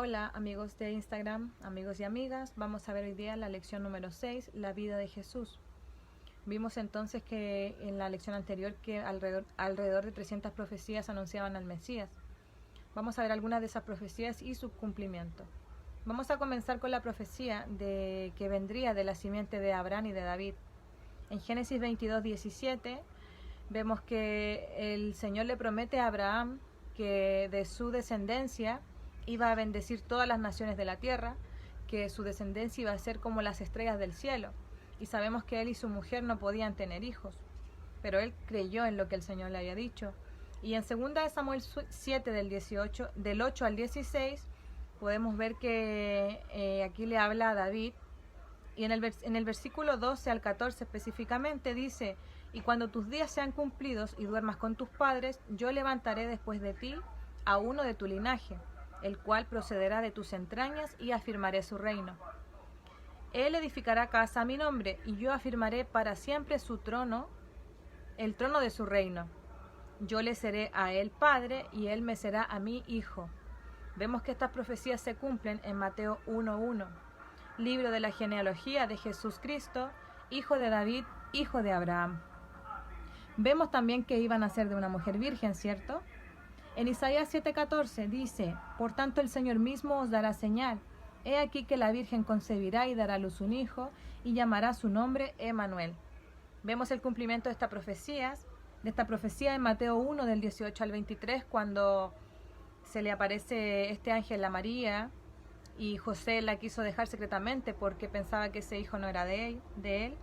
Hola amigos de Instagram, amigos y amigas, vamos a ver hoy día la lección número 6, la vida de Jesús. Vimos entonces que en la lección anterior que alrededor de 300 profecías anunciaban al Mesías. Vamos a ver algunas de esas profecías y su cumplimiento. Vamos a comenzar con la profecía de que vendría de la simiente de Abraham y de David. En Génesis 22:17 vemos que el Señor le promete a Abraham que de su descendencia iba a bendecir todas las naciones de la tierra, que su descendencia iba a ser como las estrellas del cielo. Y sabemos que él y su mujer no podían tener hijos, pero él creyó en lo que el Señor le había dicho. Y en 2 Samuel 7 del 8 al 16 podemos ver que aquí le habla a David. Y en el versículo 12 al 14 específicamente dice: y cuando tus días sean cumplidos y duermas con tus padres, yo levantaré después de ti a uno de tu linaje, el cual procederá de tus entrañas, y afirmaré su reino. Él edificará casa a mi nombre, y yo afirmaré para siempre su trono, el trono de su reino. Yo le seré a él padre, y él me será a mí hijo. Vemos que estas profecías se cumplen en Mateo 1:1. Libro de la genealogía de Jesús Cristo, hijo de David, hijo de Abraham. Vemos también que iban a ser de una mujer virgen, ¿cierto? En Isaías 7:14 dice: por tanto el Señor mismo os dará señal. He aquí que la Virgen concebirá y dará a luz un hijo, y llamará su nombre Emmanuel. Vemos el cumplimiento de esta profecía en Mateo 1 del 18 al 23, cuando se le aparece este ángel a María, y José la quiso dejar secretamente porque pensaba que ese hijo no era de él.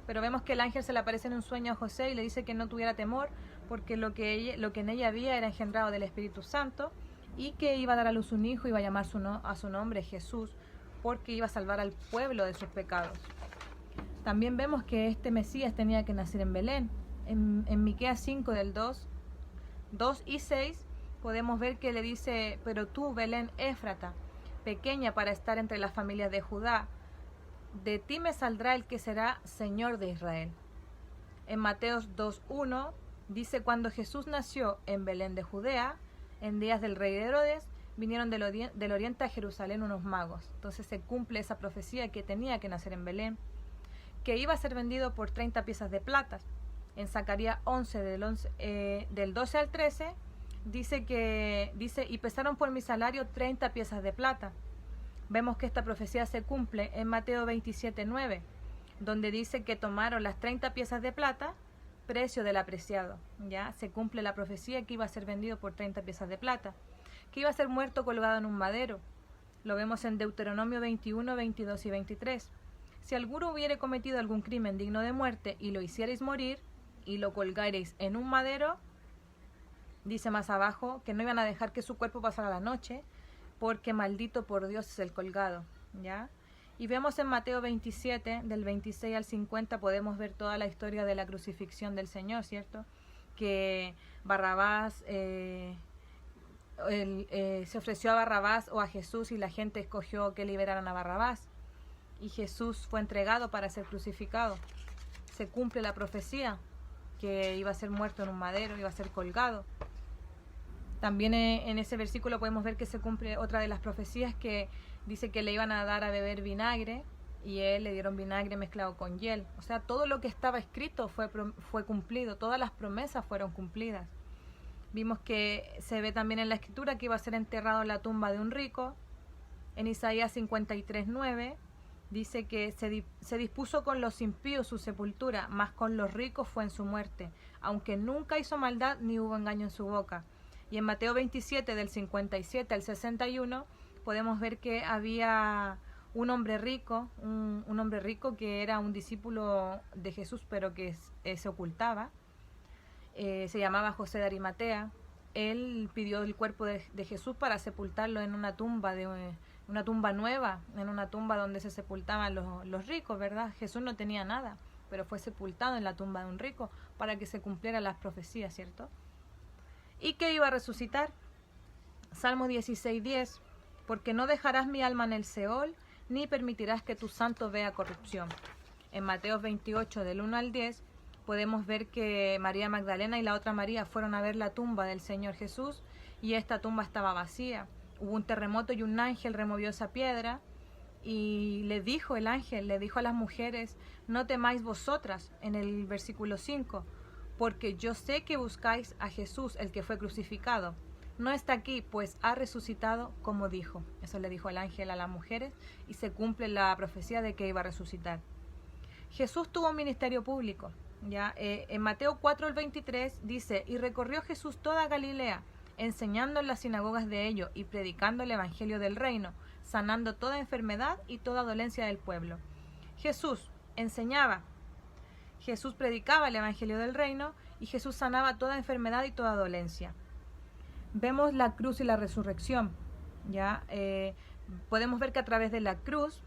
Pero vemos que el ángel se le aparece en un sueño a José y le dice que no tuviera temor, porque lo que en ella había era engendrado del Espíritu Santo, y que iba a dar a luz un hijo y iba a llamar a su nombre Jesús, porque iba a salvar al pueblo de sus pecados. También vemos que este Mesías tenía que nacer en Belén. En Miqueas 5 del 2 y 6 podemos ver que le dice: pero tú, Belén Éfrata, pequeña para estar entre las familias de Judá, de ti me saldrá el que será Señor de Israel. En Mateos 2:1 dice: cuando Jesús nació en Belén de Judea, en días del rey Herodes, vinieron del oriente a Jerusalén unos magos. Entonces se cumple esa profecía que tenía que nacer en Belén, que iba a ser vendido por 30 piezas de plata. En Zacarías 11 del 12 al 13 dice: y pesaron por mi salario 30 piezas de plata. Vemos que esta profecía se cumple en Mateo 27:9, donde dice que tomaron las 30 piezas de plata, precio del apreciado. Ya se cumple la profecía que iba a ser vendido por 30 piezas de plata, que iba a ser muerto colgado en un madero. Lo vemos en Deuteronomio 21, 22 y 23. Si alguno hubiere cometido algún crimen digno de muerte y lo hicierais morir y lo colgareis en un madero, dice más abajo que no iban a dejar que su cuerpo pasara la noche, porque maldito por Dios es el colgado, ¿ya? Y vemos en Mateo 27, del 26 al 50, podemos ver toda la historia de la crucifixión del Señor, ¿cierto? Que Barrabás, se ofreció a Barrabás o a Jesús, y la gente escogió que liberaran a Barrabás. Y Jesús fue entregado para ser crucificado. Se cumple la profecía que iba a ser muerto en un madero, iba a ser colgado. También en ese versículo podemos ver que se cumple otra de las profecías, que dice que le iban a dar a beber vinagre, y él le dieron vinagre mezclado con hiel. O sea, todo lo que estaba escrito fue cumplido, todas las promesas fueron cumplidas. Vimos que se ve también en la escritura que iba a ser enterrado en la tumba de un rico. En Isaías 53:9 dice que se dispuso con los impíos su sepultura, mas con los ricos fue en su muerte, aunque nunca hizo maldad ni hubo engaño en su boca. Y en Mateo 27, del 57 al 61, podemos ver que había un hombre rico, un hombre rico que era un discípulo de Jesús, pero que se ocultaba. Se llamaba José de Arimatea. Él pidió el cuerpo de Jesús para sepultarlo en una tumba nueva, en una tumba donde se sepultaban los ricos, ¿verdad? Jesús no tenía nada, pero fue sepultado en la tumba de un rico para que se cumplieran las profecías, ¿cierto? Y que iba a resucitar. Salmo 16:10, porque no dejarás mi alma en el Seol, ni permitirás que tu santo vea corrupción. En Mateo 28, del 1 al 10, podemos ver que María Magdalena y la otra María fueron a ver la tumba del Señor Jesús, y esta tumba estaba vacía. hubo un terremoto y un ángel removió esa piedra. Y el ángel le dijo a las mujeres: no temáis vosotras, en el versículo 5, porque yo sé que buscáis a Jesús, el que fue crucificado. No está aquí, pues ha resucitado como dijo. Eso le dijo el ángel a las mujeres y se cumple la profecía de que iba a resucitar. Jesús tuvo un ministerio público. ¿Ya? En Mateo 4:23 dice: y recorrió Jesús toda Galilea, enseñando en las sinagogas de ellos y predicando el evangelio del reino, sanando toda enfermedad y toda dolencia del pueblo. Jesús enseñaba, Jesús predicaba el evangelio del reino y Jesús sanaba toda enfermedad y toda dolencia. Vemos la cruz y la resurrección. ¿Ya? Podemos ver que a través de la cruz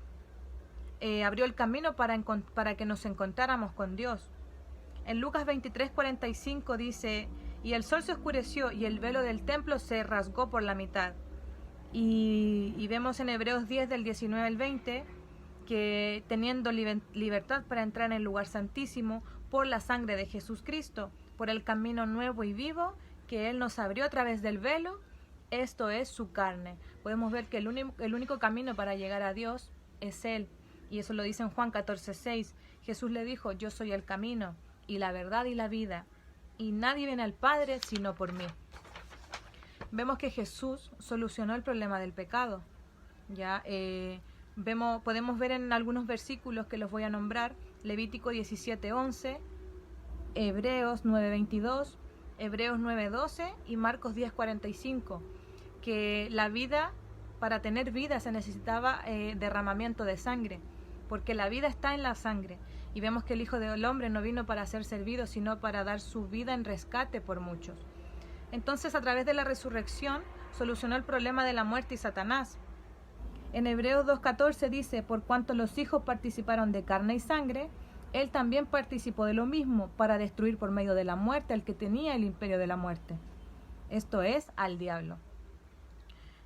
abrió el camino para que nos encontráramos con Dios. En Lucas 23:45 dice: y el sol se oscureció y el velo del templo se rasgó por la mitad. Y vemos en Hebreos 10 del 19 al 20 que teniendo libertad para entrar en el lugar santísimo por la sangre de Jesucristo, por el camino nuevo y vivo que Él nos abrió a través del velo, esto es su carne. Podemos ver que el único camino para llegar a Dios es Él. Y eso lo dice en Juan 14:6. Jesús le dijo: yo soy el camino y la verdad y la vida, y nadie viene al Padre sino por mí. Vemos que Jesús solucionó el problema del pecado. ¿Ya? Podemos ver en algunos versículos que los voy a nombrar: Levítico 17:11, Hebreos 9:22, Hebreos 9:12 y Marcos 10:45, que la vida, para tener vida se necesitaba derramamiento de sangre, porque la vida está en la sangre. Y vemos que el Hijo del Hombre no vino para ser servido, sino para dar su vida en rescate por muchos. Entonces, a través de la resurrección, solucionó el problema de la muerte y Satanás. En Hebreos 2:14 dice: por cuanto los hijos participaron de carne y sangre, Él también participó de lo mismo, para destruir por medio de la muerte al que tenía el imperio de la muerte. Esto es, al diablo.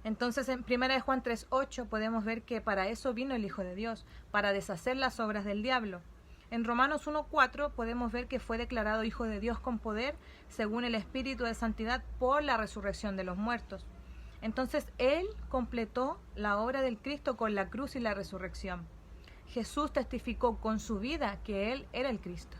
Entonces, en 1 Juan 3:8 podemos ver que para eso vino el Hijo de Dios, para deshacer las obras del diablo. En Romanos 1:4 podemos ver que fue declarado Hijo de Dios con poder, según el Espíritu de Santidad, por la resurrección de los muertos. Entonces, Él completó la obra del Cristo con la cruz y la resurrección. Jesús testificó con su vida que Él era el Cristo.